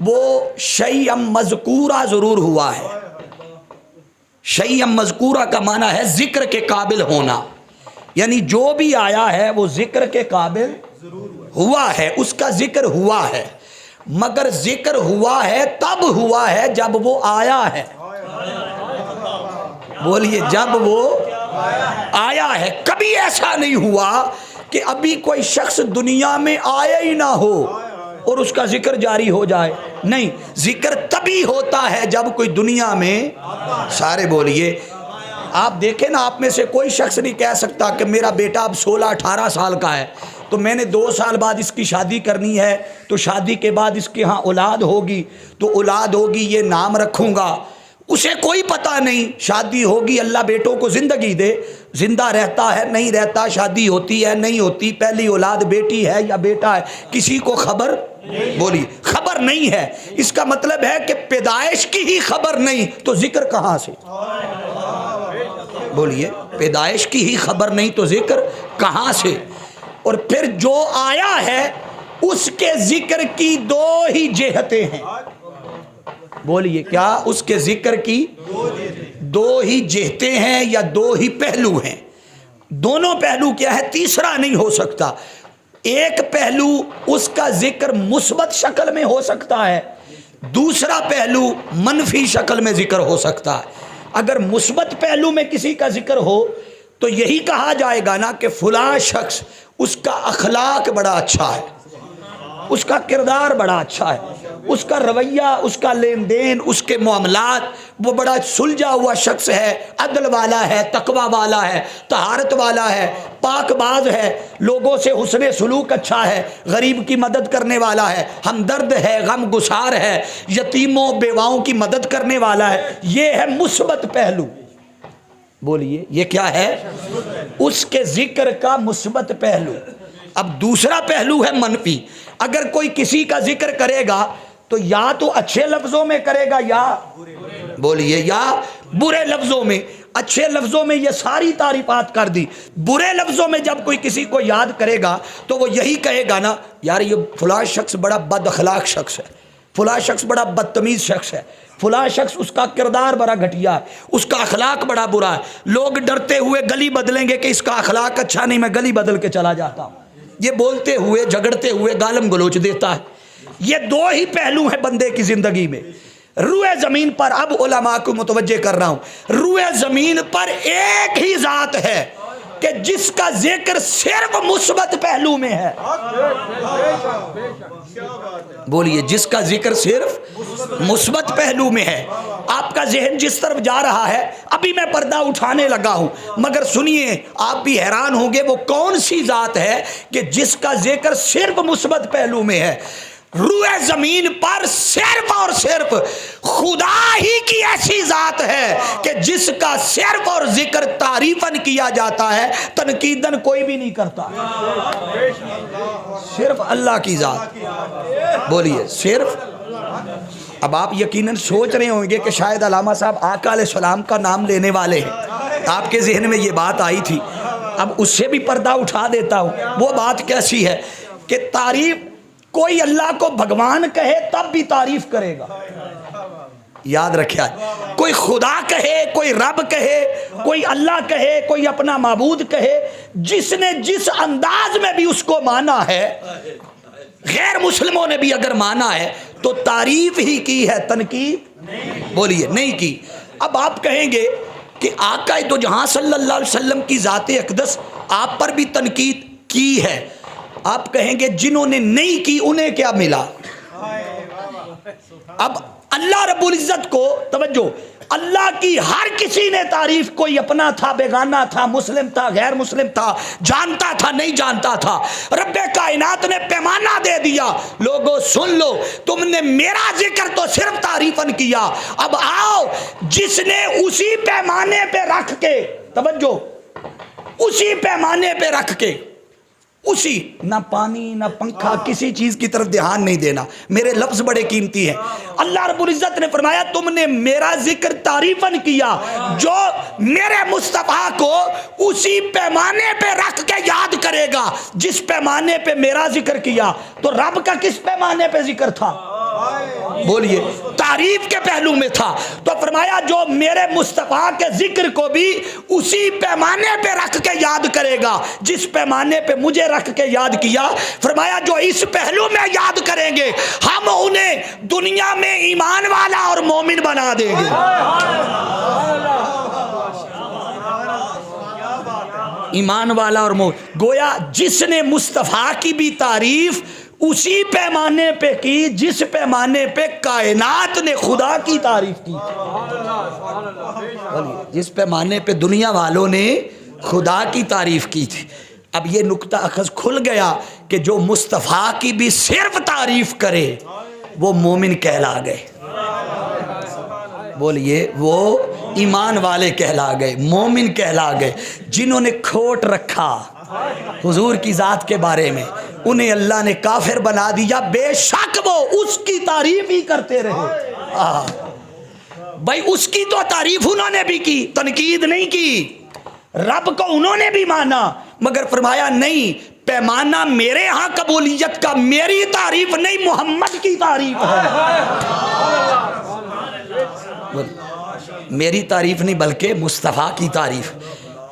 وہ شیئم مذکورہ ضرور ہوا ہے. شیئم مذکورہ کا معنی ہے ذکر کے قابل ہونا، یعنی جو بھی آیا ہے وہ ذکر کے قابل ہوا ہے، اس کا ذکر ہوا ہے، مگر ذکر ہوا ہے تب ہوا ہے جب وہ آیا ہے. بولیے جب وہ آیا ہے. کبھی ایسا نہیں ہوا کہ ابھی کوئی شخص دنیا میں آیا ہی نہ ہو اور اس کا ذکر جاری ہو جائے. نہیں، ذکر تبھی ہوتا ہے جب کوئی دنیا میں. سارے بولیے. آپ دیکھیں نا، آپ میں سے کوئی شخص نہیں کہہ سکتا کہ میرا بیٹا اب 16-18 سال کا ہے تو میں نے 2 سال بعد اس کی شادی کرنی ہے، تو شادی کے بعد اس کے ہاں اولاد ہوگی، تو اولاد ہوگی یہ نام رکھوں گا. اسے کوئی پتہ نہیں. شادی ہوگی، اللہ بیٹوں کو زندگی دے، زندہ رہتا ہے نہیں رہتا، شادی ہوتی ہے نہیں ہوتی، پہلی اولاد بیٹی ہے یا بیٹا ہے، کسی کو خبر. بولیے خبر نہیں ہے. اس کا مطلب ہے کہ پیدائش کی ہی خبر نہیں تو ذکر کہاں سے. بولیے پیدائش کی ہی خبر نہیں تو ذکر کہاں سے. اور پھر جو آیا ہے اس کے ذکر کی 2 ہی جہتیں ہیں. بولیے کیا؟ اس کے ذکر کی 2 ہی جہتیں ہیں یا 2 ہی پہلو ہیں. دونوں پہلو کیا ہے؟ تیسرا نہیں ہو سکتا. ایک پہلو اس کا ذکر مثبت شکل میں ہو سکتا ہے، دوسرا پہلو منفی شکل میں ذکر ہو سکتا ہے. اگر مثبت پہلو میں کسی کا ذکر ہو تو یہی کہا جائے گا نا کہ فلاں شخص اس کا اخلاق بڑا اچھا ہے، اس کا کردار بڑا اچھا ہے، اس کا رویہ، اس کا لین دین، اس کے معاملات، وہ بڑا سلجھا ہوا شخص ہے، عدل والا ہے، تقوی والا ہے، طہارت والا ہے، پاک باز ہے، لوگوں سے حسن سلوک اچھا ہے، غریب کی مدد کرنے والا ہے، ہمدرد ہے، غم گسار ہے، یتیموں بیواؤں کی مدد کرنے والا ہے. یہ ہے مثبت پہلو. بولیے یہ کیا ہے؟ اس کے ذکر کا مثبت پہلو. اب دوسرا پہلو ہے منفی. اگر کوئی کسی کا ذکر کرے گا تو یا تو اچھے لفظوں میں کرے گا یا بولیے یا برے لفظوں میں. اچھے لفظوں میں یہ ساری تعریفات کر دی، برے لفظوں میں جب کوئی کسی کو یاد کرے گا تو وہ یہی کہے گا نا یار یہ فلاں شخص بڑا بد اخلاق شخص ہے، فلاں شخص بڑا بدتمیز شخص ہے، فلاں شخص اس کا کردار بڑا گھٹیا ہے، اس کا اخلاق بڑا برا ہے. لوگ ڈرتے ہوئے گلی بدلیں گے کہ اس کا اخلاق اچھا نہیں، میں گلی بدل کے چلا جاتا ہوں. یہ بولتے ہوئے جھگڑتے ہوئے گالم گلوچ دیتا ہے. یہ 2 ہی پہلو ہیں بندے کی زندگی میں. روئے زمین پر، اب علماء کو متوجہ کر رہا ہوں، روئے زمین پر ایک ہی ذات ہے کہ جس کا ذکر صرف مثبت پہلو میں ہے. بولیے جس کا ذکر صرف مثبت پہلو میں ہے. آپ کا ذہن جس طرف جا رہا ہے، ابھی میں پردہ اٹھانے لگا ہوں، مگر سنیے آپ بھی حیران ہوں گے وہ کون سی ذات ہے کہ جس کا ذکر صرف مثبت پہلو میں ہے. روئے زمین پر صرف اور صرف خدا ہی کی ایسی ذات ہے کہ جس کا صرف اور ذکر تعریفاً کیا جاتا ہے، تنقیداً کوئی بھی نہیں کرتا. صرف اللہ کی ذات. بولیے صرف. اب آپ یقیناً سوچ رہے ہوں گے کہ شاید علامہ صاحب آقا علیہ السلام کا نام لینے والے ہیں، آپ کے ذہن میں یہ بات آئی تھی. اب اس سے بھی پردہ اٹھا دیتا ہوں. وہ بات کیسی ہے کہ تعریف کوئی اللہ کو بھگوان کہے تب بھی تعریف کرے گا. یاد رکھیا، کوئی خدا کہے، کوئی رب کہے، کوئی اللہ کہے، کوئی اپنا معبود کہے، جس نے جس انداز میں بھی اس کو مانا ہے، غیر مسلموں نے بھی اگر مانا ہے تو تعریف ہی کی ہے، تنقید بولیے نہیں کی. اب آپ کہیں گے کہ آقا دو جہاں صلی اللہ علیہ وسلم کی ذات اقدس آپ پر بھی تنقید کی ہے. آپ کہیں گے جنہوں نے نہیں کی انہیں کیا ملا؟ اب اللہ رب العزت کو توجہ، اللہ کی ہر کسی نے تعریف، کوئی اپنا تھا، بیگانہ تھا، مسلم تھا، غیر مسلم تھا، جانتا تھا، نہیں جانتا تھا. رب کائنات نے پیمانہ دے دیا، لوگوں سن لو، تم نے میرا ذکر تو صرف تعریفاً کیا، اب آؤ جس نے اسی پیمانے پہ رکھ کے، توجہ، اسی پیمانے پہ رکھ کے، اسی نہ پانی نہ پنکھا کسی چیز کی طرف دھیان نہیں دینا، میرے لفظ بڑے قیمتی ہیں. اللہ رب العزت نے فرمایا تم نے میرا ذکر تعریفاً کیا، جو میرے مصطفیٰ کو اسی پیمانے پہ رکھ کے یاد کرے گا جس پیمانے پہ میرا ذکر کیا. تو رب کا کس پیمانے پہ ذکر تھا؟ بولیے تعریف کے پہلو میں تھا. تو فرمایا جو میرے مصطفیٰ کے ذکر کو بھی اسی پیمانے پہ رکھ کے یاد کرے گا جس پیمانے پہ مجھے رکھ کے یاد کیا. فرمایا جو اس پہلو میں یاد کریں گے ہم انہیں دنیا میں ایمان والا اور مومن بنا دیں گے. ایمان والا اور مومن. گویا جس نے مصطفیٰ کی بھی تعریف اسی پیمانے پہ کی جس پیمانے پہ کائنات نے خدا کی تعریف کی. جس پیمانے پہ دنیا والوں نے خدا کی تعریف کی تھی. اب یہ نقطہ اخذ کھل گیا کہ جو مصطفیٰ کی بھی صرف تعریف کرے وہ مومن کہلا گئے. بولیے وہ ایمان والے کہلا گئے, مومن کہلا گئے. جنہوں نے کھوٹ رکھا حضور کی ذات کے بارے میں انہیں اللہ نے کافر بنا دیا, بے شک وہ اس کی تعریف ہی کرتے رہے. بھائی اس کی تو تعریف انہوں نے بھی کی, تنقید نہیں کی. رب کو انہوں نے بھی مانا مگر فرمایا نہیں, پیمانہ میرے ہاں قبولیت کا میری تعریف نہیں محمد کی تعریف ہے. میری تعریف نہیں بلکہ مصطفیٰ کی تعریف.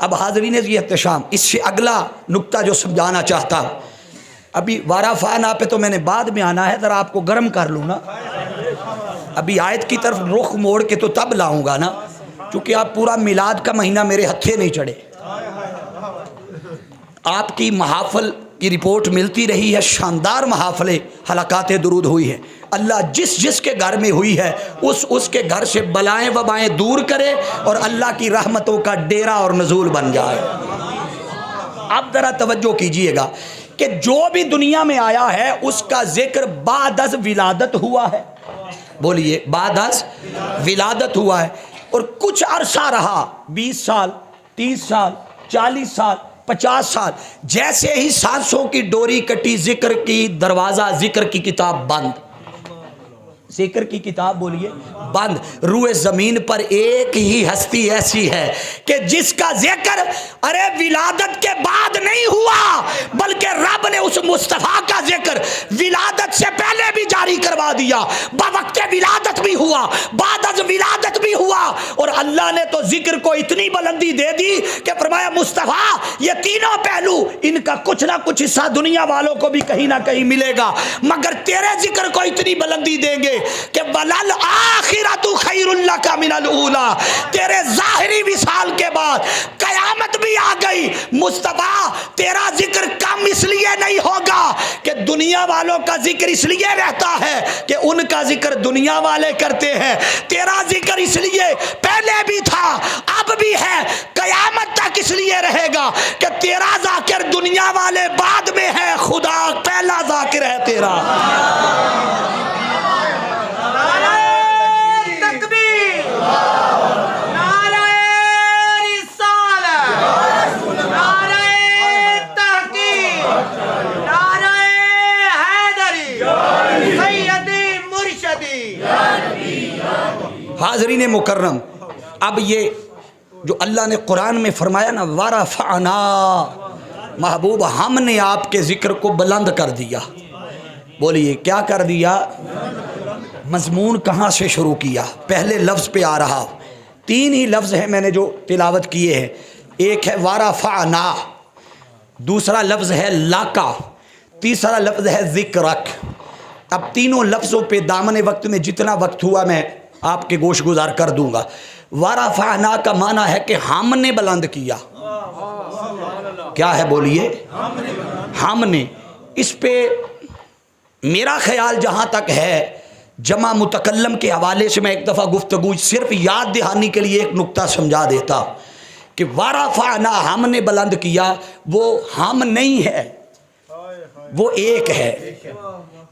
اب حاضرین یہ احتشام, اس سے اگلا نقطہ جو سمجھانا چاہتا ہوں, ابھی وارا فانا پہ تو میں نے بعد میں آنا ہے, ذرا آپ کو گرم کر لوں نا. ابھی آیت کی طرف رخ موڑ کے تو تب لاؤں گا نا, چونکہ آپ پورا میلاد کا مہینہ میرے ہتھے نہیں چڑھے. آپ کی محافل کی رپورٹ ملتی رہی ہے, شاندار محافلیں حلقات درود ہوئی ہیں. اللہ جس جس کے گھر میں ہوئی ہے اس کے گھر سے بلائیں وبائیں دور کرے اور اللہ کی رحمتوں کا ڈیرا اور نزول بن جائے. اب ذرا توجہ کیجئے گا کہ جو بھی دنیا میں آیا ہے اس کا ذکر بعد از ولادت ہوا ہے. بولیے بعد از ولادت ہوا ہے, اور کچھ عرصہ رہا, 20 سال 30 سال 40 سال 50 سال. جیسے ہی سانسوں کی ڈوری کٹی, ذکر کی دروازہ, ذکر کی کتاب بند. ذکر کی کتاب بولیے بند. روئے زمین پر ایک ہی ہستی ایسی ہے کہ جس کا ذکر ارے ولادت کے بعد نہیں ہوا بلکہ رب نے اس مصطفیٰ کا ذکر ولادت سے پہلے بھی جاری کروا دیا. بوقت ولادت بھی ہوا, بعد از ولادت بھی ہوا, اور اللہ نے تو ذکر کو اتنی بلندی دے دی کہ فرمایا مصطفیٰ یہ تینوں پہلو ان کا کچھ نہ کچھ حصہ دنیا والوں کو بھی کہیں نہ کہیں ملے گا, مگر تیرے ذکر کو اتنی بلندی دیں گے کہ وَلَلْ آخِرَةُ خَيْرٌ لَكَ مِنَ الْأُولَى. تیرے ظاہری وصال کے بعد قیامت بھی آ گئی. مصطفیٰ تیرا ذکر کم اس لیے نہیں ہوگا کہ دنیا والوں کا ذکر اس لیے رہتا ہے کہ ان کا ذکر دنیا والے کرتے ہیں. تیرا ذکر اس لیے پہلے بھی تھا اب بھی ہے قیامت تک اس لیے رہے گا کہ تیرا ذاکر دنیا والے بعد میں ہے, خدا پہلا ذاکر ہے تیرا. حاضرین مکرم, اب یہ جو اللہ نے قرآن میں فرمایا نا ورفعنا, محبوب ہم نے آپ کے ذکر کو بلند کر دیا. بولیے کیا کر دیا؟ مضمون کہاں سے شروع کیا؟ پہلے لفظ پہ آ رہا. 3 ہی لفظ ہیں میں نے جو تلاوت کیے ہیں, ایک ہے ورفعنا, دوسرا لفظ ہے لاکا, تیسرا لفظ ہے ذکرک. اب تینوں لفظوں پہ دامن وقت میں جتنا وقت ہوا میں آپ کے گوش گزار کر دوں گا. ورفعنا کا معنی ہے کہ ہم نے بلند کیا. کیا ہے بولیے؟ ہم نے. اس پہ میرا خیال جہاں تک ہے جمع متکلم کے حوالے سے میں ایک دفعہ گفتگو صرف یاد دہانی کے لیے ایک نقطہ سمجھا دیتا کہ ورفعنا ہم نے بلند کیا, وہ ہم نہیں ہے, وہ ایک ہے.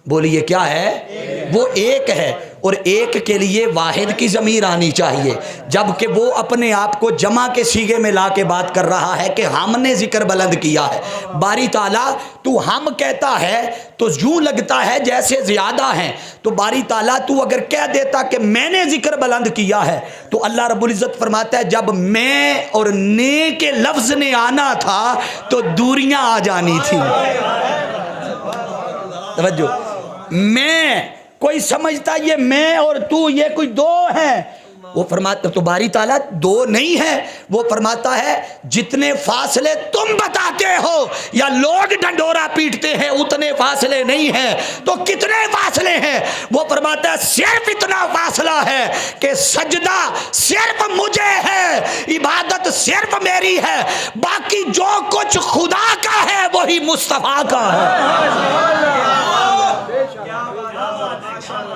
بولیے کیا ہے؟ وہ ایک ہے, اور ایک کے لیے واحد کی ضمیر آنی چاہیے, جبکہ وہ اپنے آپ کو جمع کے صیغے میں لا کے بات کر رہا ہے کہ ہم نے ذکر بلند کیا ہے. باری تعالیٰ تو ہم کہتا ہے تو یوں لگتا ہے جیسے زیادہ ہیں, تو باری تعالیٰ تو اگر کہہ دیتا کہ میں نے ذکر بلند کیا ہے تو اللہ رب العزت فرماتا ہے جب میں اور نے کے لفظ نے آنا تھا تو دوریاں آ جانی تھی. توجہ, میں کوئی سمجھتا یہ میں اور تو یہ کوئی دو ہیں، وہ فرماتا تو باری تعالیٰ دو نہیں ہے، وہ فرماتا ہے جتنے فاصلے تم بتاتے ہو یا لوگ ڈنڈورا پیٹتے ہیں اتنے فاصلے نہیں ہیں، تو کتنے فاصلے ہیں؟ وہ فرماتا ہے صرف اتنا فاصلہ ہے کہ سجدہ صرف مجھے ہے، عبادت صرف میری ہے، باقی جو کچھ خدا کا ہے وہی مصطفیٰ کا ہے۔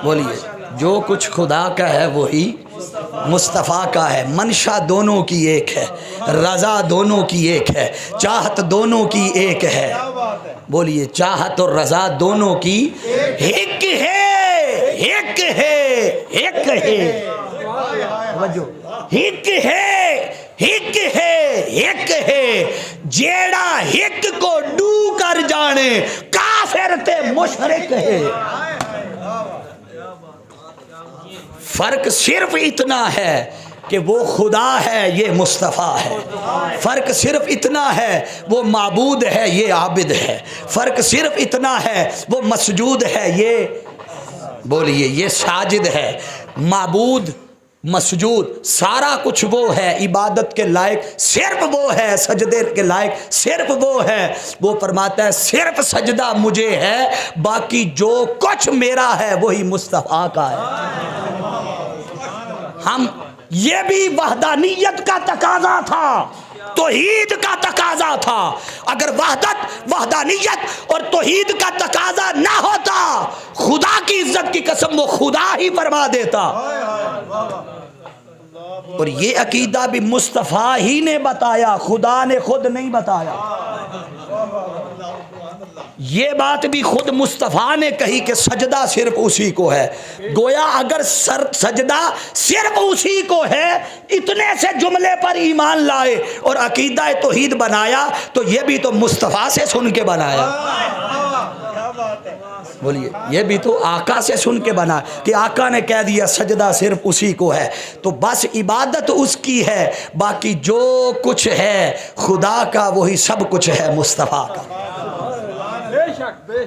بولیے، جو کچھ خدا کا ہے وہی مصطفیٰ کا ہے۔ منشا دونوں کی ایک ہے، رضا دونوں کی ایک ہے، چاہت دونوں کی ایک ہے۔ بولیے، چاہت اور رضا دونوں کی ایک ہے، ایک ہے، ایک ہے، ایک ہے، ایک ہے، ایک ہے۔ جیڑا ایک کو ڈو کر جانے کافر تے مشرک ہے۔ فرق صرف اتنا ہے کہ وہ خدا ہے، یہ مصطفیٰ ہے۔ فرق صرف اتنا ہے وہ معبود ہے، یہ عابد ہے۔ فرق صرف اتنا ہے وہ مسجود ہے، یہ بولیے یہ ساجد ہے۔ معبود، مسجود، سارا کچھ وہ ہے، عبادت کے لائق صرف وہ ہے، سجدے کے لائق صرف وہ ہے۔ وہ فرماتا ہے صرف سجدہ مجھے ہے، باقی جو کچھ میرا ہے وہی مصطفیٰ کا ہے۔ ہم یہ بھی وحدانیت کا تقاضا تھا، توحید کا تقاضا تھا۔ اگر وحدت، وحدانیت اور توحید کا تقاضا نہ ہوتا، خدا کی عزت کی قسم وہ خدا ہی فرما دیتا۔ اور یہ عقیدہ بھی مصطفیٰ ہی نے بتایا، خدا نے خود نہیں بتایا۔ یہ بات بھی خود مصطفیٰ نے کہی کہ سجدہ صرف اسی کو ہے۔ گویا اگر سجدہ صرف اسی کو ہے، اتنے سے جملے پر ایمان لائے اور عقیدہ توحید بنایا، تو یہ بھی تو مصطفیٰ سے سن کے بنایا۔ بولیے، یہ بھی تو آقا سے سن کے بنا کہ آقا نے کہہ دیا سجدہ صرف اسی کو ہے، تو بس عبادت اس کی ہے، باقی جو کچھ ہے خدا کا وہی سب کچھ ہے مصطفیٰ کا۔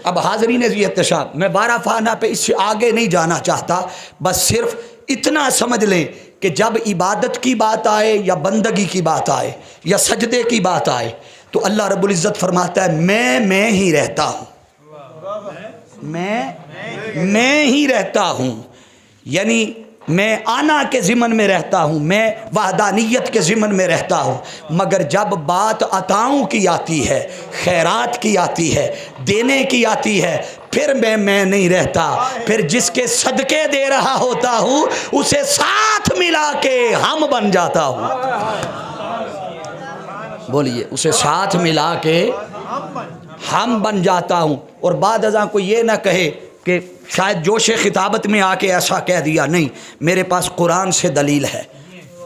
اب حاضرین عزیز احتشام، میں بارہ فانا پہ اس سے آگے نہیں جانا چاہتا، بس صرف اتنا سمجھ لیں کہ جب عبادت کی بات آئے یا بندگی کی بات آئے یا سجدے کی بات آئے تو اللہ رب العزت فرماتا ہے میں ہی رہتا ہوں، میں ہی رہتا ہوں، یعنی میں آنا کے ضمن میں رہتا ہوں، میں وحدانیت کے ضمن میں رہتا ہوں، مگر جب بات عطاؤں کی آتی ہے، خیرات کی آتی ہے، دینے کی آتی ہے، پھر میں نہیں رہتا، پھر جس کے صدقے دے رہا ہوتا ہوں اسے ساتھ ملا کے ہم بن جاتا ہوں۔ بولیے، اسے ساتھ ملا کے ہم بن جاتا ہوں۔ اور بعد ازاں کو یہ نہ کہے کہ شاید جوش خطابت میں آ کے ایسا کہہ دیا، نہیں، میرے پاس قرآن سے دلیل ہے،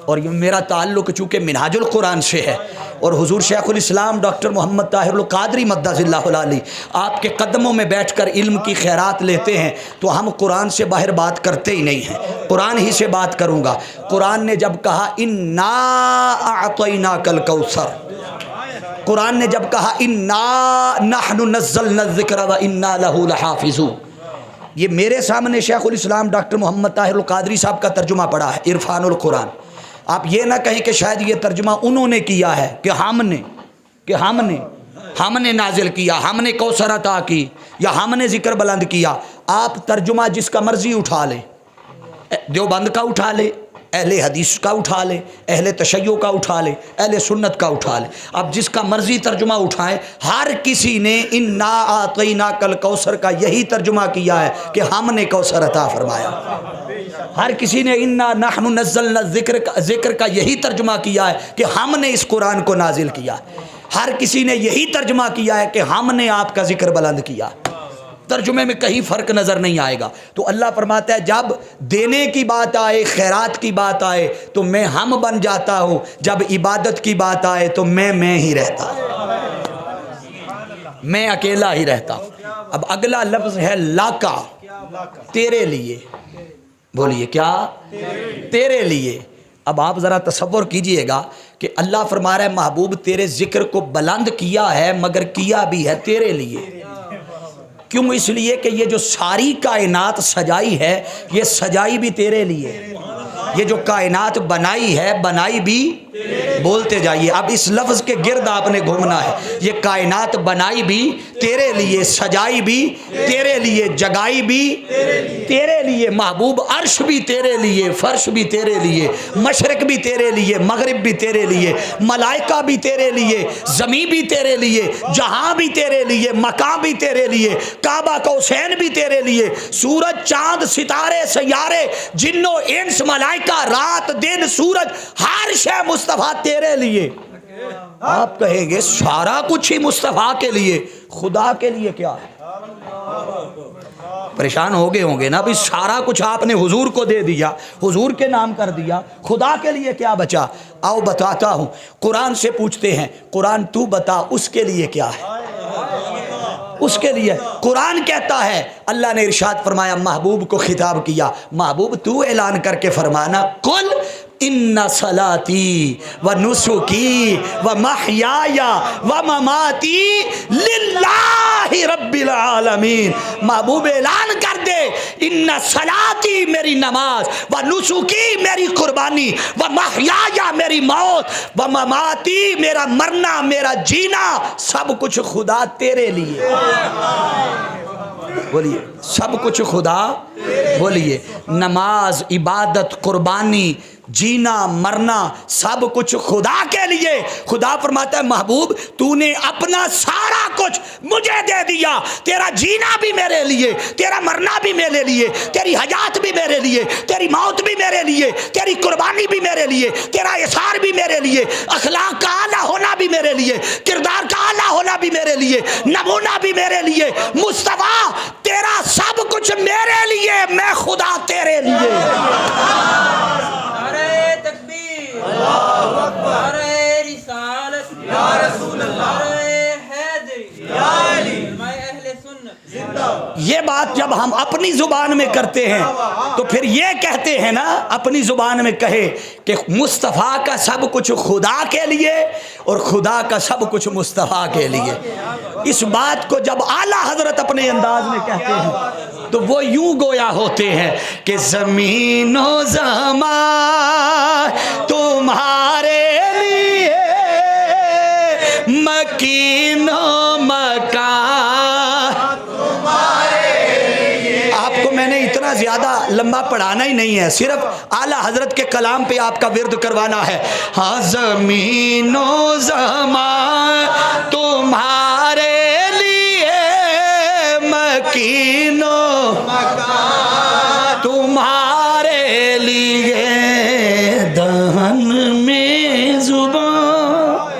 اور یہ میرا تعلق چونکہ منہاج القرآن سے ہے، اور حضور شیخ الاسلام ڈاکٹر محمد طاہر القادری مدّ اللہ علیہ آپ کے قدموں میں بیٹھ کر علم کی خیرات لیتے ہیں، تو ہم قرآن سے باہر بات کرتے ہی نہیں ہیں، قرآن ہی سے بات کروں گا۔ قرآن نے جب کہا انا اعطیناک الکوثر، قرآن نے جب کہا انا نحن نزلنا الذکر وانا لہ لحافظون، یہ میرے سامنے شیخ الاسلام ڈاکٹر محمد طاہر القادری صاحب کا ترجمہ پڑھا ہے، عرفان القرآن۔ آپ یہ نہ کہیں کہ شاید یہ ترجمہ انہوں نے کیا ہے، کہ ہم نے نازل کیا، ہم نے کوثر عطا کی، یا ہم نے ذکر بلند کیا۔ آپ ترجمہ جس کا مرضی اٹھا لے، دیوبند کا اٹھا لے، اہل حدیث کا اٹھا لے، اہل تشیع کا اٹھا لے، اہل سنت کا اٹھا لے، آپ جس کا مرضی ترجمہ اٹھائیں، ہر کسی نے انا اعطیناک الکوثر کا یہی ترجمہ کیا ہے کہ ہم نے کوثر عطا فرمایا۔ ہر کسی نے انا نحن نزلنا ذکر کا یہی ترجمہ کیا ہے کہ ہم نے اس قرآن کو نازل کیا۔ ہر کسی نے یہی ترجمہ کیا ہے کہ ہم نے آپ کا ذکر بلند کیا۔ ترجمے میں کہیں فرق نظر نہیں آئے گا۔ تو اللہ فرماتا ہے جب دینے کی بات آئے، خیرات کی بات آئے تو میں ہم بن جاتا ہوں، جب عبادت کی بات آئے تو میں ہی رہتا ہوں، میں اکیلا ہی رہتا ہوں۔ اب اگلا لفظ ہے لاکا، تیرے لیے۔ بولیے کیا؟ تیرے لیے۔ اب آپ ذرا تصور کیجئے گا کہ اللہ فرما رہا ہے محبوب تیرے ذکر کو بلند کیا ہے، مگر کیا بھی ہے تیرے لیے۔ کیوں؟ اس لیے کہ یہ جو ساری کائنات سجائی ہے یہ سجائی بھی تیرے لیے، یہ جو کائنات بنائی ہے بنائی بھی، بولتے جائیے، اب اس لفظ کے گرد آپ نے گھومنا ہے، یہ کائنات بنائی بھی تیرے لیے، سجائی بھی تیرے لیے، جگائی بھی تیرے لیے، محبوب عرش بھی تیرے لیے، فرش بھی تیرے لیے، مشرق بھی تیرے لیے، مغرب بھی تیرے لیے، ملائکہ بھی تیرے لیے، زمین بھی تیرے لیے، جہاں بھی تیرے لیے، مکان بھی تیرے لیے، کعبہ کوسین بھی تیرے لیے، سورج چاند ستارے سیارے جن و انس ملائکہ رات دن سورج ہر شے مصطفیٰ تیرے لیے۔ آپ کہیں گے سارا کچھ ہی مصطفیٰ کے لیے، خدا کے لیے کیا ہے؟ پریشان ہو گئے ہوں گے نا، بھی سارا کچھ آپ نے حضور کو دے دیا، حضور کے نام کر دیا، خدا کے لیے کیا بچا؟ آؤ بتاتا ہوں، قرآن سے پوچھتے ہیں، قرآن تو بتا اس کے لیے کیا ہے؟ اس کے لیے قرآن کہتا ہے، اللہ نے ارشاد فرمایا، محبوب کو خطاب کیا، محبوب تو اعلان کر کے فرمانا، قل ان صلاتی و نسکی و محیای و مماتی للہ رب العالمین۔ محبوب اعلان کر دے، ان صلاتی میری نماز، و نسکی میری قربانی، و محیای میری موت، و مماتی میرا مرنا میرا جینا، سب کچھ خدا تیرے لیے۔ بولیے سب کچھ خدا، بولیے نماز، عبادت، قربانی، جینا مرنا سب کچھ خدا کے لیے۔ خدا فرماتا ہے محبوب تو نے اپنا سارا کچھ مجھے دے دیا، تیرا جینا بھی میرے لیے، تیرا مرنا بھی میرے لیے، تیری حیات بھی میرے لیے، تیری موت بھی میرے لیے، تیری قربانی بھی میرے لیے، تیرا اثار بھی میرے لیے، اخلاق کا اعلیٰ ہونا بھی میرے لیے، کردار کا اعلیٰ ہونا بھی میرے لیے، نمونہ بھی میرے لیے۔ مصطفیٰ تیرا سب کچھ میرے لیے، میں خدا تیرے لیے۔ یہ بات جب ہم اپنی زبان میں کرتے ہیں تو پھر یہ کہتے ہیں نا، اپنی زبان میں کہے کہ مصطفیٰ کا سب کچھ خدا کے لیے اور خدا کا سب کچھ مصطفیٰ کے لیے۔ اس بات کو جب اعلیٰ حضرت اپنے انداز میں کہتے ہیں تو وہ یوں گویا ہوتے ہیں کہ زمین و زمان تمہارے لیے، مکین و مکان تمہارے لیے۔ آپ کو میں نے اتنا زیادہ لمبا پڑھانا ہی نہیں ہے، صرف اعلیٰ حضرت کے کلام پہ آپ کا ورد کروانا ہے۔ ہاں زمین و زمان تمہارے لیے، مکین و مکان تمہارے لیے، دہن میں زبان،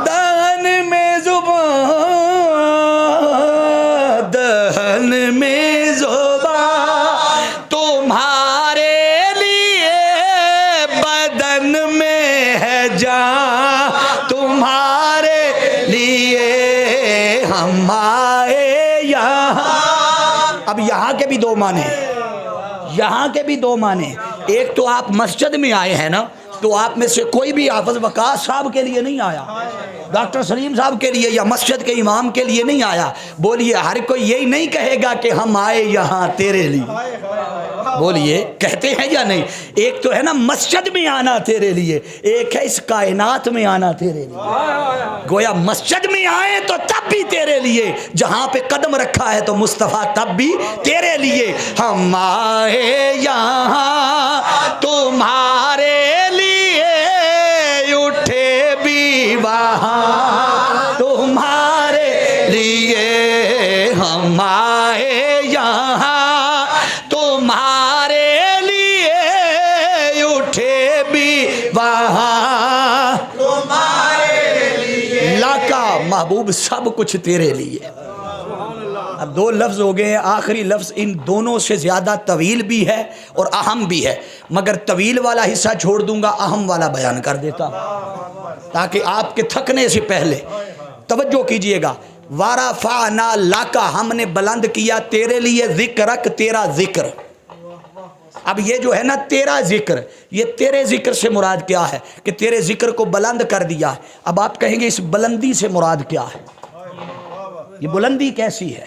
دہن میں زبان، دہن میں زبان تمہارے لیے، بدن میں ہے جان تمہارے لیے، ہم آئے یہاں۔ اب یہاں کے بھی دو معنی، یہاں کے بھی دو معنی۔ ایک تو آپ مسجد میں آئے ہیں نا، تو آپ میں سے کوئی بھی حافظ وقاص صاحب کے لیے نہیں آیا، ڈاکٹر سلیم صاحب کے لیے یا مسجد کے امام کے لیے نہیں آیا۔ بولیے ہر کوئی یہی نہیں کہے گا کہ ہم آئے یہاں تیرے لیے، بولیے کہتے ہیں یا نہیں؟ ایک تو ہے نا مسجد میں آنا تیرے لیے، ایک ہے اس کائنات میں آنا تیرے لیے۔ گویا مسجد میں آئے تو تب بھی تیرے لیے، جہاں پہ قدم رکھا ہے تو مصطفیٰ تب بھی تیرے لیے۔ ہم آئے یہاں تمہارے لیے، اٹھے بھی وہاں تمہارے لیے، ہم آئے یہاں تمہارے لیے، اٹھے بھی وہاں تمہارے لیے۔ لاکا محبوب سب کچھ تیرے لیے۔ اب دو لفظ ہو گئے، آخری لفظ ان دونوں سے زیادہ طویل بھی ہے اور اہم بھی ہے، مگر طویل والا حصہ چھوڑ دوں گا، اہم والا بیان کر دیتا ہوں تاکہ آپ کے تھکنے سے پہلے توجہ کیجئے گا۔ وَرَفَعْنَا لَكَ، ہم نے بلند کیا تیرے لیے، ذکرک، تیرا ذکر۔ اب یہ جو ہے نا تیرا ذکر، یہ تیرے ذکر سے مراد کیا ہے کہ تیرے ذکر کو بلند کر دیا۔ اب آپ کہیں گے اس بلندی سے مراد کیا ہے، یہ بلندی کیسی ہے؟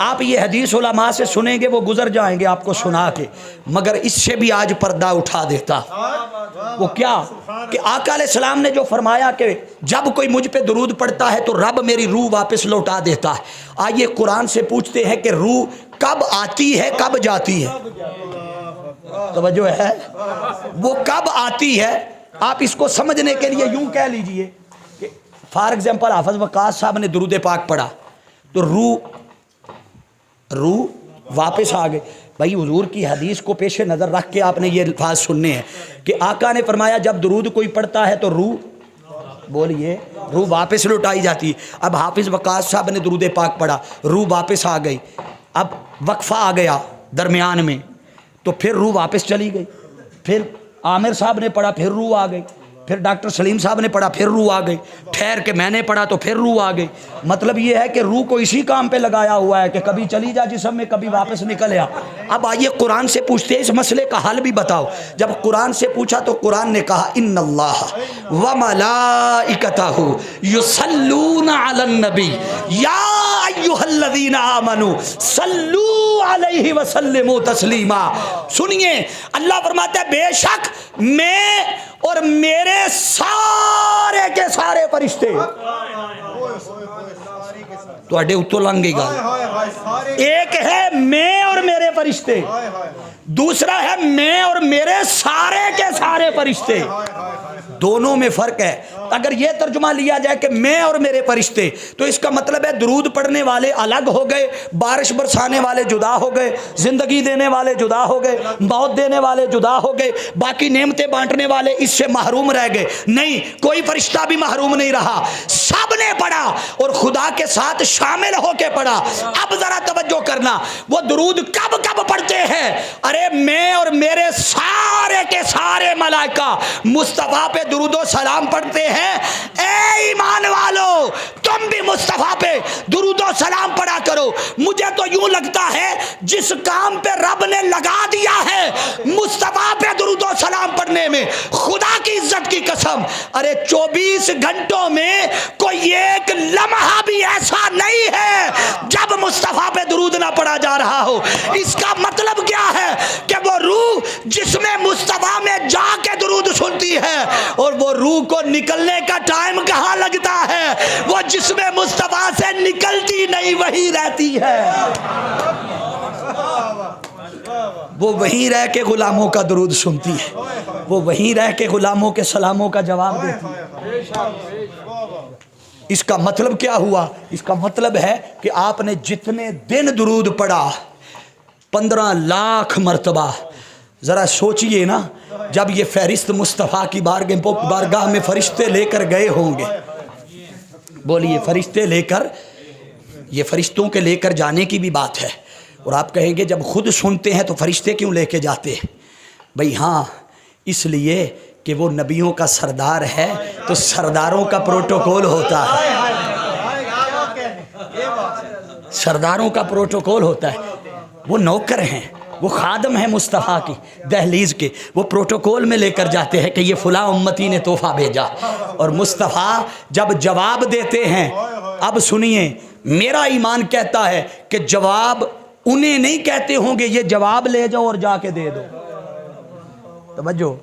آپ یہ حدیث علماء سے سنیں گے وہ گزر جائیں گے آپ کو سنا کے، مگر اس سے بھی آج پردہ اٹھا دیتا۔ وہ کیا کہ آقا علیہ السلام نے جو فرمایا کہ جب کوئی مجھ پہ درود پڑتا ہے تو رب میری روح واپس لوٹا دیتا ہے۔ آئیے قرآن سے پوچھتے ہیں کہ روح کب آتی ہے کب جاتی ہے؟ توجہ ہے؟ وہ کب آتی ہے؟ آپ اس کو سمجھنے کے لیے یوں کہہ لیجئے کہ فار ایگزامپل حافظ وقاص صاحب نے درود پاک پڑھا تو روح واپس آ گئی۔ بھائی حضور کی حدیث کو پیش نظر رکھ کے آپ نے یہ الفاظ سننے ہیں کہ آقا نے فرمایا جب درود کوئی پڑھتا ہے تو روح، بولیے، روح واپس لوٹائی جاتی ہے۔ اب حافظ وقاص صاحب نے درود پاک پڑھا، روح واپس آ گئی، اب وقفہ آ گیا درمیان میں تو پھر روح واپس چلی گئی، پھر عامر صاحب نے پڑھا پھر روح آ گئی، پھر ڈاکٹر سلیم صاحب نے پڑھا پھر روح آ گئی، ٹھہر کے میں نے پڑھا تو پھر روح آ گئی۔ مطلب یہ ہے کہ روح کو اسی کام پہ لگایا ہوا ہے کہ کبھی چلی جا جسم میں کبھی واپس نکل آ۔ اب آئیے قرآن سے پوچھتے ہیں اس مسئلے کا حل بھی بتاؤ۔ جب قرآن سے پوچھا تو قرآن نے کہا ان اللہ وملائکتہ یصلون علی النبی یا ایھا الذین آمنوا صلوا علیہ وسلموا تسلیما۔ سنیے اللہ فرماتا ہے بے شک میں اور میرے سارے کے سارے فرشتے تواڈے اتوں لنگ گئی گل۔ ایک ہے میں اور میرے فرشتے، دوسرا ہے میں اور میرے سارے کے سارے فرشتے، دونوں میں فرق ہے۔ اگر یہ ترجمہ لیا جائے کہ میں اور میرے فرشتے تو اس کا مطلب ہے درود پڑھنے والے الگ ہو گئے، بارش برسانے والے جدا ہو گئے، زندگی دینے والے جدا ہو گئے، موت دینے والے جدا ہو گئے، باقی نعمتیں بانٹنے والے اس سے محروم رہ گئے۔ نہیں، کوئی فرشتہ بھی محروم نہیں رہا، سب نے پڑھا اور خدا کے ساتھ شامل ہو کے پڑھا۔ اب ذرا توجہ کرنا، وہ درود کب کب پڑھتے ہیں؟ ارے میں اور میرے سارے کے سارے ملائکہ مصطفیٰ پہ درود و سلام پڑھتے ہیں۔ اے ایمان والو تم بھی مصطفیٰ پہ درود و سلام پڑھا کرو۔ مجھے تو یوں لگتا ہے جس کام پہ رب نے لگا دیا ہے مصطفیٰ پہ درود و سلام پڑھنے میں، خدا کی عزت کی قسم، ارے 24 گھنٹوں میں کوئی ایک لمحہ بھی ایسا نہیں ہے جب مصطفیٰ پہ درود نہ پڑھا جا رہا ہو۔ اس کا مطلب کیا ہے کہ وہ روح جس میں مصطفیٰ میں جا کے درود سنتی ہے اور وہ روح کو نکلنے کا ٹائم کہاں لگتا ہے، وہ جس میں مصطفیٰ سے نکلتی نہیں وہی رہتی ہے، وہ وہیں رہ کے غلاموں کا درود سنتی ہے، وہ وہیں رہ کے غلاموں کے سلاموں کا جواب دیتی ہے۔ اس کا مطلب کیا ہوا؟ اس کا مطلب ہے کہ آپ نے جتنے دن درود پڑھا 15 لاکھ مرتبہ، ذرا سوچئے نا، جب یہ فہرست مصطفیٰ کی بارگاہ میں فرشتے لے کر گئے ہوں گے، بولیے فرشتے لے کر، یہ فرشتوں کے لے کر جانے کی بھی بات ہے، اور آپ کہیں گے جب خود سنتے ہیں تو فرشتے کیوں لے کے جاتے ہیں؟ بھئی ہاں، اس لیے کہ وہ نبیوں کا سردار ہے تو سرداروں کا پروٹوکول ہوتا ہے، سرداروں کا پروٹوکول ہوتا ہے، وہ نوکر ہیں، وہ خادم ہیں مصطفیٰ کی دہلیز کے، وہ پروٹوکول میں لے کر جاتے ہیں کہ یہ فلاں امتی نے تحفہ بھیجا، اور مصطفیٰ جب جواب دیتے ہیں، اب سنیے میرا ایمان کہتا ہے کہ جواب انہیں نہیں کہتے ہوں گے یہ جواب لے جاؤ اور جا کے دے دو، توجہ،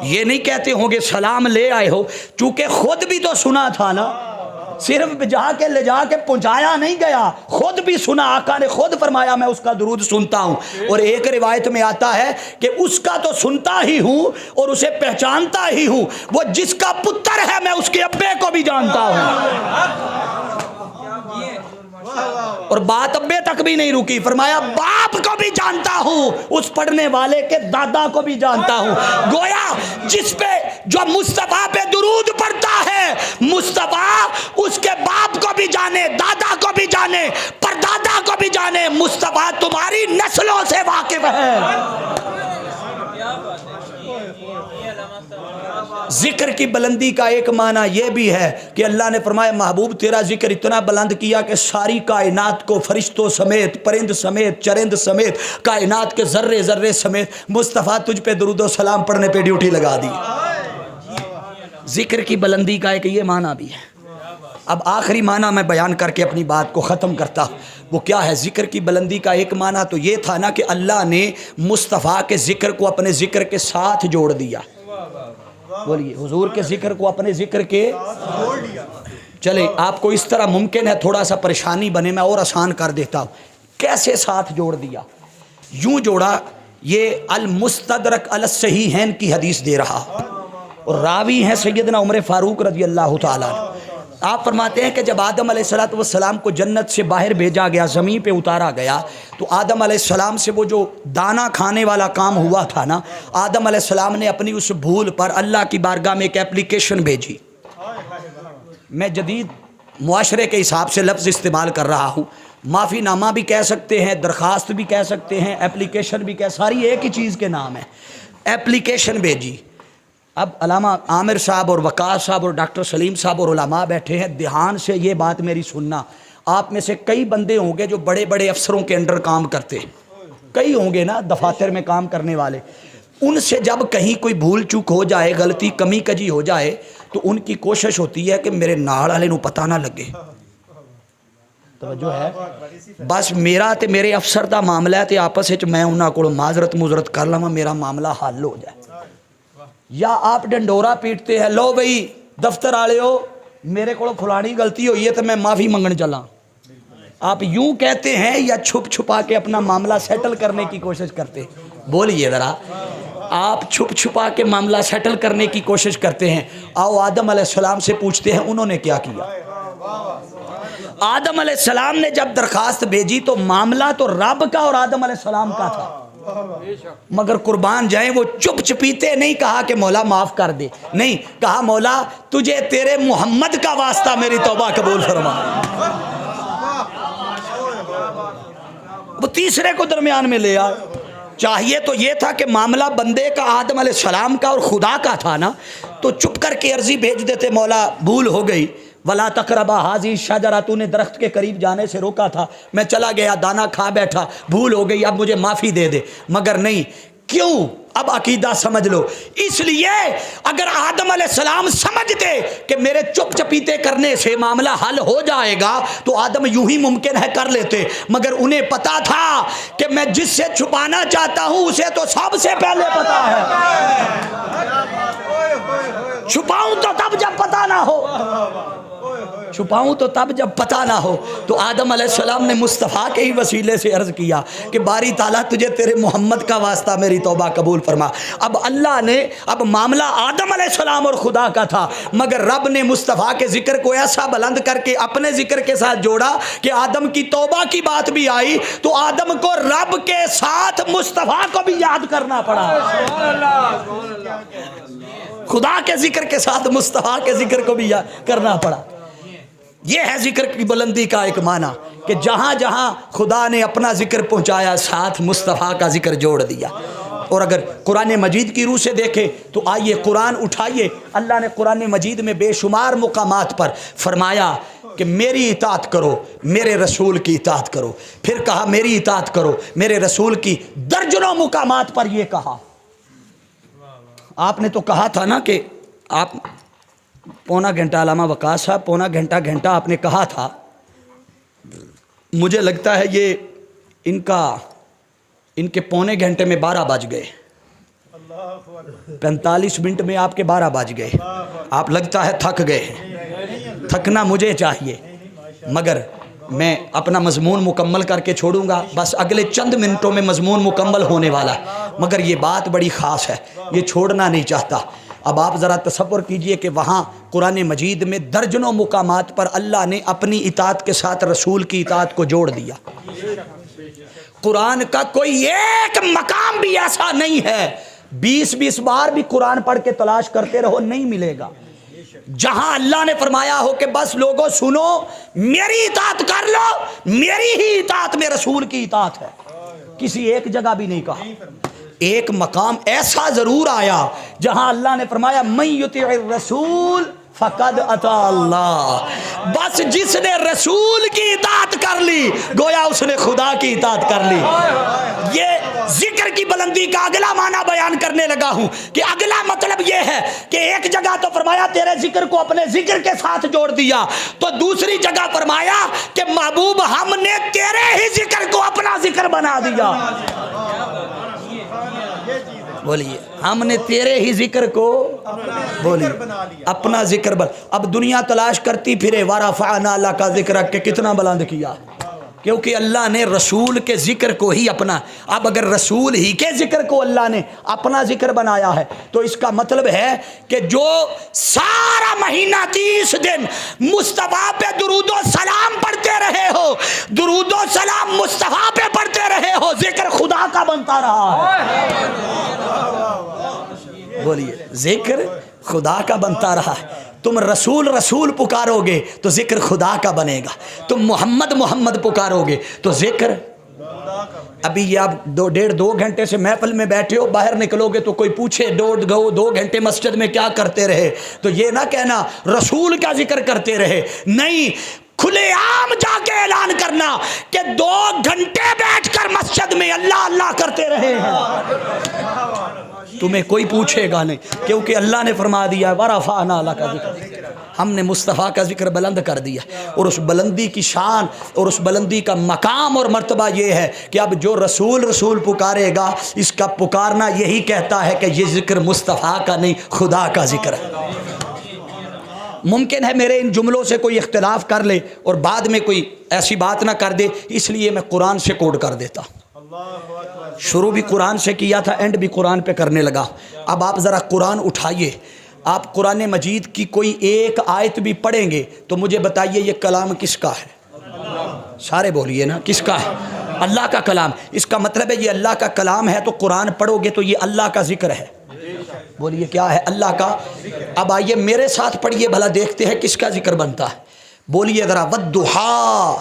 یہ نہیں کہتے ہوں گے سلام لے آئے ہو، چونکہ خود بھی تو سنا تھا نا، صرف جا کے لے جا کے پہنچایا نہیں گیا، خود بھی سنا، آقا نے خود فرمایا میں اس کا درود سنتا ہوں، اور ایک روایت میں آتا ہے کہ اس کا تو سنتا ہی ہوں اور اسے پہچانتا ہی ہوں، وہ جس کا پتر ہے میں اس کے ابے کو بھی جانتا ہوں، اور بات ابے تک بھی نہیں رکی، فرمایا باپ کو بھی جانتا ہوں، اس پڑھنے والے کے دادا کو بھی جانتا ہوں، گویا جس پہ جو مصطفیٰ پہ درود پڑھتا ہے مصطفیٰ اس کے باپ کو بھی جانے، دادا کو بھی جانے، پردادا کو بھی جانے، مصطفیٰ تمہاری نسلوں سے واقف ہے۔ ذکر کی بلندی کا ایک معنی یہ بھی ہے کہ اللہ نے فرمایا محبوب تیرا ذکر اتنا بلند کیا کہ ساری کائنات کو فرشتوں سمیت، پرند سمیت، چرند سمیت، کائنات کے ذرے ذرے سمیت مصطفیٰ تجھ پہ درود و سلام پڑھنے پہ ڈیوٹی لگا دی۔ ذکر کی بلندی کا ایک یہ معنی بھی ہے۔ اب آخری معنی میں بیان کر کے اپنی بات کو ختم کرتا ہوں۔ وہ کیا ہے ذکر کی بلندی کا ایک معنی تو یہ تھا نا کہ اللہ نے مصطفیٰ کے ذکر کو اپنے ذکر کے ساتھ جوڑ دیا. بولیے حضور کے ذکر کو اپنے ذکر کے چلے آپ کو اس طرح ممکن ہے تھوڑا سا پریشانی بنے, میں اور آسان کر دیتا ہوں. کیسے ساتھ جوڑ دیا؟ یوں جوڑا, یہ المستدرک علی الصحیحین کی حدیث دے رہا اور راوی ہیں سیدنا عمر فاروق رضی اللہ تعالیٰ. آپ فرماتے ہیں کہ جب آدم علیہ السلام کو جنت سے باہر بھیجا گیا, زمین پہ اتارا گیا, تو آدم علیہ السلام سے وہ جو دانا کھانے والا کام ہوا تھا نا, آدم علیہ السلام نے اپنی اس بھول پر اللہ کی بارگاہ میں ایک اپلیکیشن بھیجی. میں جدید معاشرے کے حساب سے لفظ استعمال کر رہا ہوں, معافی نامہ بھی کہہ سکتے ہیں, درخواست بھی کہہ سکتے ہیں, اپلیکیشن بھی کہہ, ساری ایک ہی چیز کے نام ہے. اپلیکیشن بھیجی. اب علامہ عامر صاحب اور وقاص صاحب اور ڈاکٹر سلیم صاحب اور علماء بیٹھے ہیں, دھیان سے یہ بات میری سننا. آپ میں سے کئی بندے ہوں گے جو بڑے بڑے افسروں کے انڈر کام کرتے ہیں, کئی ہوں گے نا دفاتر میں کام کرنے والے. ان سے جب کہیں کوئی بھول چوک ہو جائے, غلطی کمی کجی ہو جائے, تو ان کی کوشش ہوتی ہے کہ میرے نال والے نو پتہ نہ لگے. توجہ ہے, بس میرا تے میرے افسر دا معاملہ ہے تے آپس وچ میں انہاں کول معذرت کر لواں, میرا معاملہ حل ہو جائے. یا آپ ڈنڈورا پیٹتے ہیں, لو بھئی دفتر والے ہو میرے کو فلانی غلطی ہوئی ہے تو میں معافی منگن چلا. آپ یوں کہتے ہیں یا چھپ چھپا کے اپنا معاملہ سیٹل کرنے کی کوشش کرتے ہیں؟ بولیے ذرا. آپ چھپ چھپا کے معاملہ سیٹل کرنے کی کوشش کرتے ہیں. آؤ آدم علیہ السلام سے پوچھتے ہیں انہوں نے کیا کیا. آدم علیہ السلام نے جب درخواست بھیجی تو معاملہ تو رب کا اور آدم علیہ السلام کا تھا, مگر قربان جائیں وہ چپ چپیتے نہیں کہا کہ مولا معاف کر دے, نہیں کہا مولا تجھے تیرے محمد کا واسطہ میری توبہ قبول فرما. وہ تیسرے کو درمیان میں لے آئے. چاہیے تو یہ تھا کہ معاملہ بندے کا آدم علیہ السلام کا اور خدا کا تھا نا, تو چپ کر کے عرضی بھیج دیتے مولا بھول ہو گئی, ولا تقربا حاضی شجرہ, تو نے درخت کے قریب جانے سے روکا تھا, میں چلا گیا دانا کھا بیٹھا, بھول ہو گئی, اب مجھے معافی دے دے. مگر نہیں, کیوں؟ اب عقیدہ سمجھ لو. اس لیے اگر آدم علیہ السلام سمجھتے کہ میرے چپ چپیتے کرنے سے معاملہ حل ہو جائے گا تو آدم یوں ہی ممکن ہے کر لیتے, مگر انہیں پتا تھا کہ میں جس سے چھپانا چاہتا ہوں اسے تو سب سے پہلے پتا ہے. چھپاؤں تو تب جب پتا نہ ہو, چھپاؤں تو تب جب پتہ نہ ہو. تو آدم علیہ السلام نے مصطفیٰ کے ہی وسیلے سے عرض کیا کہ باری تعالیٰ تجھے تیرے محمد کا واسطہ میری توبہ قبول فرما. اب اللہ نے, اب معاملہ آدم علیہ السلام اور خدا کا تھا, مگر رب نے مصطفیٰ کے ذکر کو ایسا بلند کر کے اپنے ذکر کے ساتھ جوڑا کہ آدم کی توبہ کی بات بھی آئی تو آدم کو رب کے ساتھ مصطفیٰ کو بھی یاد کرنا پڑا. خدا کے ذکر کے ساتھ مصطفیٰ کے ذکر کو بھی یاد کرنا پڑا. یہ ہے ذکر کی بلندی کا ایک معنی کہ جہاں جہاں خدا نے اپنا ذکر پہنچایا ساتھ مصطفیٰ کا ذکر جوڑ دیا. اور اگر قرآن مجید کی روح سے دیکھیں تو آئیے قرآن اٹھائیے, اللہ نے قرآن مجید میں بے شمار مقامات پر فرمایا کہ میری اطاعت کرو, میرے رسول کی اطاعت کرو. پھر کہا میری اطاعت کرو, میرے رسول کی. درجنوں مقامات پر یہ کہا. آپ نے تو کہا تھا نا کہ آپ پونا گھنٹہ, علامہ وقاص صاحب پونا گھنٹہ آپ نے کہا تھا. مجھے لگتا ہے یہ ان کے پونے گھنٹے میں 12 بج گئے, 45 منٹ میں آپ کے 12 بج گئے. آپ لگتا ہے تھک گئے ہیں. تھکنا مجھے چاہیے, مگر میں اپنا مضمون مکمل کر کے چھوڑوں گا. بس اگلے چند منٹوں میں مضمون مکمل ہونے والا ہے, مگر یہ بات بڑی خاص ہے, یہ چھوڑنا نہیں چاہتا. اب آپ ذرا تصور کیجئے کہ وہاں قرآن مجید میں درجنوں مقامات پر اللہ نے اپنی اطاعت کے ساتھ رسول کی اطاعت کو جوڑ دیا. قرآن کا کوئی ایک مقام بھی ایسا نہیں ہے, 20 بار بھی قرآن پڑھ کے تلاش کرتے رہو نہیں ملے گا, جہاں اللہ نے فرمایا ہو کہ بس لوگوں سنو میری اطاعت کر لو, میری ہی اطاعت میں رسول کی اطاعت ہے. کسی ایک جگہ بھی نہیں کہا. ایک مقام ایسا ضرور آیا جہاں اللہ نے فرمایا من یطیع الرسول فقد اطاع اللہ. بس جس نے رسول کی اطاعت کر لی گویا اس نے خدا کی اطاعت کر لی. یہ ذکر ذکر کی بلندی کا اگلا معنی بیان کرنے لگا ہوں کہ اگلا مطلب یہ ہے کہ ایک جگہ تو فرمایا تیرے ذکر کو اپنے ذکر کے ساتھ جوڑ دیا، تو دوسری جگہ فرمایا کہ محبوب ہم نے تیرے ہی ذکر کو اپنا ذکر بنا دیا۔ بولیے ہم نے تیرے ہی ذکر کو بولیے اپنا ذکر اب دنیا تلاش کرتی پھرے وَرَفَعْنَا لَكَ ذِكْرَكَ کہ کتنا بلند کیا، کیونکہ اللہ نے رسول کے ذکر کو ہی اپنا، اب اگر رسول ہی کے ذکر کو اللہ نے اپنا ذکر بنایا ہے تو اس کا مطلب ہے کہ جو سارا مہینہ 30 دن مصطفیٰ پہ درود و سلام پڑھتے رہے ہو، درود و سلام مصطفیٰ پہ پڑھتے رہے ہو، ذکر خدا کا بنتا رہا ہے۔ بولیے ذکر خدا کا بنتا رہا ہے۔ تم رسول رسول پکارو گے تو ذکر خدا کا بنے گا، تم محمد محمد پکارو گے تو ذکر۔ ابھی یہ آپ 1.5-2 گھنٹے سے محفل میں بیٹھے ہو، باہر نکلو گے تو کوئی پوچھے 2 گھنٹے مسجد میں کیا کرتے رہے، تو یہ نہ کہنا رسول کا ذکر کرتے رہے، نہیں، کھلے عام جا کے اعلان کرنا کہ 2 گھنٹے بیٹھ کر مسجد میں اللہ اللہ کرتے رہے ہیں، تمہیں کوئی پوچھے گا نہیں، کیونکہ اللہ نے فرما دیا ہے وَرَفَعْنَا لَكَ ذِكْرَكَ، ہم نے مصطفیٰ کا ذکر بلند کر دیا، اور اس بلندی کی شان اور اس بلندی کا مقام اور مرتبہ یہ ہے کہ اب جو رسول رسول پکارے گا اس کا پکارنا یہی کہتا ہے کہ یہ ذکر مصطفیٰ کا نہیں خدا کا ذکر ہے۔ ممکن ہے میرے ان جملوں سے کوئی اختلاف کر لے اور بعد میں کوئی ایسی بات نہ کر دے، اس لیے میں قرآن سے کوٹ کر دیتا ہوں۔ شروع بھی قرآن سے کیا تھا، اینڈ بھی قرآن پہ کرنے لگا۔ اب آپ ذرا قرآن اٹھائیے، آپ قرآن مجید کی کوئی ایک آیت بھی پڑھیں گے تو مجھے بتائیے یہ کلام کس کا ہے؟ سارے بولیے نا، کس کا ہے؟ اللہ کا کلام۔ اس کا مطلب ہے یہ اللہ کا کلام ہے، تو قرآن پڑھو گے تو یہ اللہ کا ذکر ہے۔ بولیے کیا ہے؟ اللہ کا۔ اب آئیے میرے ساتھ پڑھیے، بھلا دیکھتے ہیں کس کا ذکر بنتا ہے۔ بولیے ذرا وَالضُّحَىٰ۔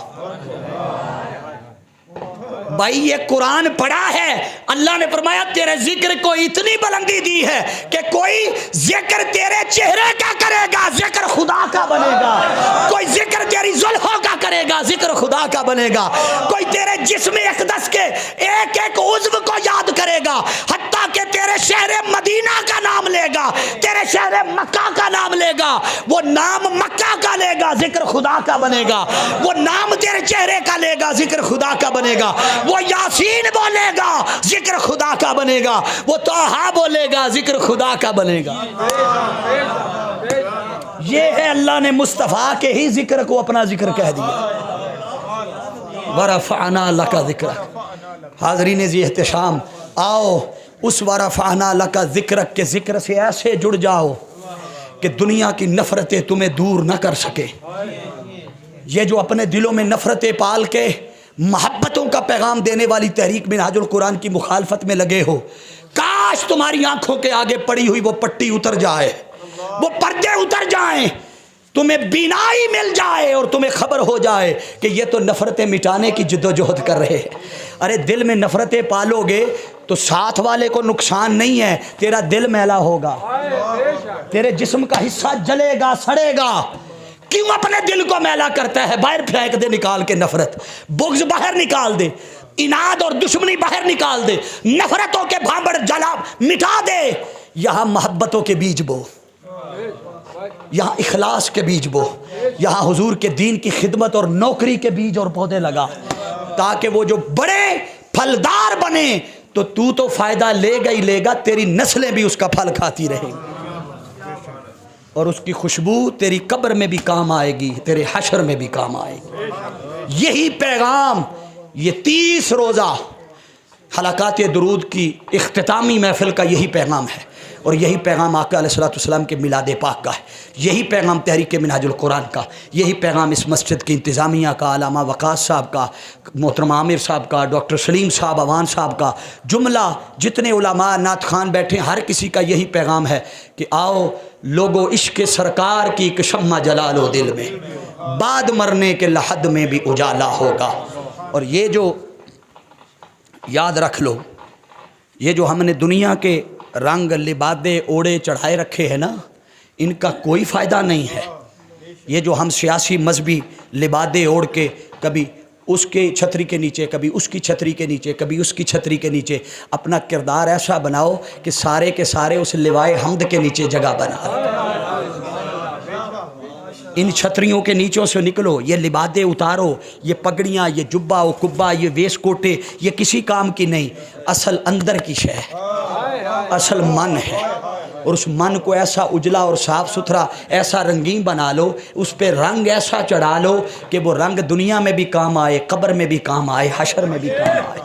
بھائی یہ قرآن پڑھا ہے، اللہ نے فرمایا تیرے ذکر کو اتنی بلندی دی ہے کہ کوئی ذکر تیرے چہرے کا کرے گا ذکر خدا کا بنے گا، کوئی ذکر تیری زلفوں کا کرے گا ذکر خدا کا بنے گا، کوئی تیرے جسم اقدس کے ایک ایک عضو کو یاد کرے گا، حتیٰ کہ تیرے شہر مدینہ کا نام لے گا، تیرے شہر مکہ کا نام لے گا، وہ نام مکہ کا لے گا ذکر خدا کا بنے گا، وہ نام تیرے چہرے کا لے گا ذکر خدا کا بنے گا، وہ یاسین بولے گا ذکر خدا کا بنے گا، وہ طٰہٰ بولے گا ذکر خدا کا بنے گا۔ یہ ہے اللہ نے مصطفیٰ کے ہی ذکر کو اپنا ذکر کہہ دیا۔ وَرَفَعْنَا لَكَ ذِكْرَكَ۔ حاضرین ذی احتشام، آؤ اس وَرَفَعْنَا لَكَ ذِكْرَكَ کے ذکر سے ایسے جڑ جاؤ کہ دنیا کی نفرتیں تمہیں دور نہ کر سکے۔ یہ جو اپنے دلوں میں نفرتیں پال کے محبتوں کا پیغام دینے والی تحریک منہاج القرآن کی مخالفت میں لگے ہو، کاش تمہاری آنکھوں کے آگے پڑی ہوئی وہ پٹی اتر جائے، وہ پردے اتر جائیں، تمہیں بینائی مل جائے اور تمہیں خبر ہو جائے کہ یہ تو نفرتیں مٹانے کی جد و جہد کر رہے ہیں۔ ارے دل میں نفرتیں پالو گے تو ساتھ والے کو نقصان نہیں ہے، تیرا دل میلا ہوگا، تیرے جسم کا حصہ جلے گا، سڑے گا۔ کیوں اپنے دل کو میلا کرتا ہے؟ باہر پھینک دے نکال کے نفرت، بغض باہر نکال دے، اناد اور دشمنی باہر نکال دے، نفرتوں کے بھانبڑ جلا مٹا دے، یہاں محبتوں کے بیج بو، یہاں اخلاص کے بیج بو، یہاں حضور کے دین کی خدمت اور نوکری کے بیج اور پودے لگا، تاکہ وہ جو بڑے پھلدار بنے تو فائدہ لے گا ہی لے گا، تیری نسلیں بھی اس کا پھل کھاتی رہیں گی، اور اس کی خوشبو تیری قبر میں بھی کام آئے گی، تیرے حشر میں بھی کام آئے گی۔ یہی پیغام یہ 30 روزہ حلقات درود کی اختتامی محفل کا یہی پیغام ہے، اور یہی پیغام آقا علیہ السلام کے میلاد پاک کا ہے، یہی پیغام تحریک منہاج القرآن کا، یہی پیغام اس مسجد کی انتظامیہ کا، علامہ وقاص صاحب کا، محترم عامر صاحب کا، ڈاکٹر سلیم صاحب اوان صاحب کا، جملہ جتنے علماء نعت خوان بیٹھے ہر کسی کا یہی پیغام ہے کہ آؤ لوگو عشق سرکار کی ایک شمع جلا لو دل میں، بعد مرنے کے لحد میں بھی اجالا ہوگا۔ اور یہ جو یاد رکھ لو، یہ جو ہم نے دنیا کے رنگ لبادے اوڑے چڑھائے رکھے ہیں نا، ان کا کوئی فائدہ نہیں ہے۔ یہ جو ہم سیاسی مذہبی لبادے اوڑھ کے کبھی اس کے چھتری کے نیچے، کبھی اس کی چھتری کے نیچے، کبھی اس کی چھتری کے نیچے، اپنا کردار ایسا بناؤ کہ سارے کے سارے اس لوائے حمد کے نیچے جگہ بنا لیں۔ ان چھتریوں کے نیچوں سے نکلو، یہ لبادے اتارو، یہ پگڑیاں، یہ جبہ و کبا، یہ ویس کوٹے، یہ کسی کام کی نہیں، اصل اندر کی شے ہے، اصل من ہے، اور اس من کو ایسا اجلا اور صاف ستھرا، ایسا رنگین بنا لو، اس پہ رنگ ایسا چڑھا لو کہ وہ رنگ دنیا میں بھی کام آئے، قبر میں بھی کام آئے، حشر میں بھی کام آئے۔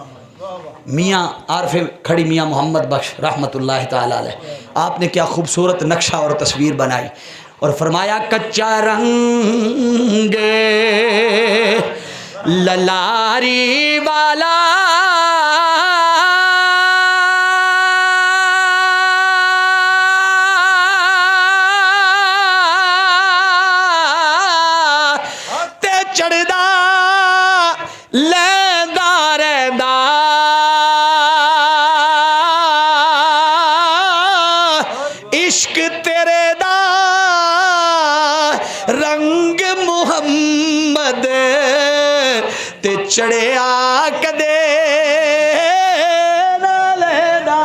میاں عارف کھڑی میاں محمد بخش رحمۃ اللہ تعالی علیہ، آپ نے کیا خوبصورت نقشہ اور تصویر بنائی، اور فرمایا کچا رنگ للاری والا تے چڑھدا لیندہ رہندا عشق تیرے دا رنگ محمد تے چڑھیا کدے نہ لینا۔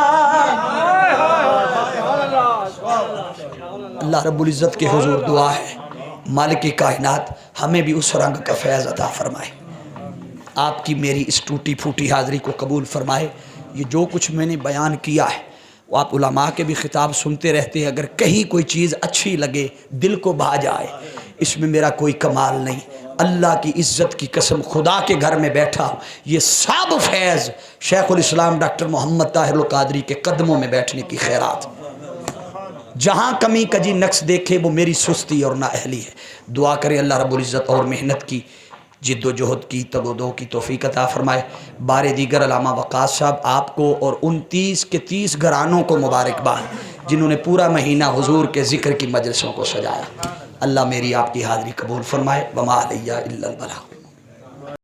اللہ رب العزت کے حضور دعا ہے، مالک کائنات ہمیں بھی اس رنگ کا فیض عطا فرمائے، آپ کی میری اس ٹوٹی پھوٹی حاضری کو قبول فرمائے۔ یہ جو کچھ میں نے بیان کیا ہے وہ آپ علماء کے بھی خطاب سنتے رہتے ہیں، اگر کہیں کوئی چیز اچھی لگے، دل کو بھا جائے، اس میں میرا کوئی کمال نہیں، اللہ کی عزت کی قسم، خدا کے گھر میں بیٹھا ہوں، یہ سب فیض شیخ الاسلام ڈاکٹر محمد طاہر القادری کے قدموں میں بیٹھنے کی خیرات۔ جہاں کمی کجی نقص دیکھے وہ میری سستی اور نااہلی ہے۔ دعا کریں اللہ رب العزت اور محنت کی، جد و جہد کی، تگ و دو کی توفیق عطا فرمائے۔ بار دیگر علامہ وقاص صاحب آپ کو اور ان 30 کے 30 گھرانوں کو مبارکباد جنہوں نے پورا مہینہ حضور کے ذکر کی مجلسوں کو سجایا۔ اللہ میری آپ کی حاضری قبول فرمائے۔ وما علیہ الا البلاغ۔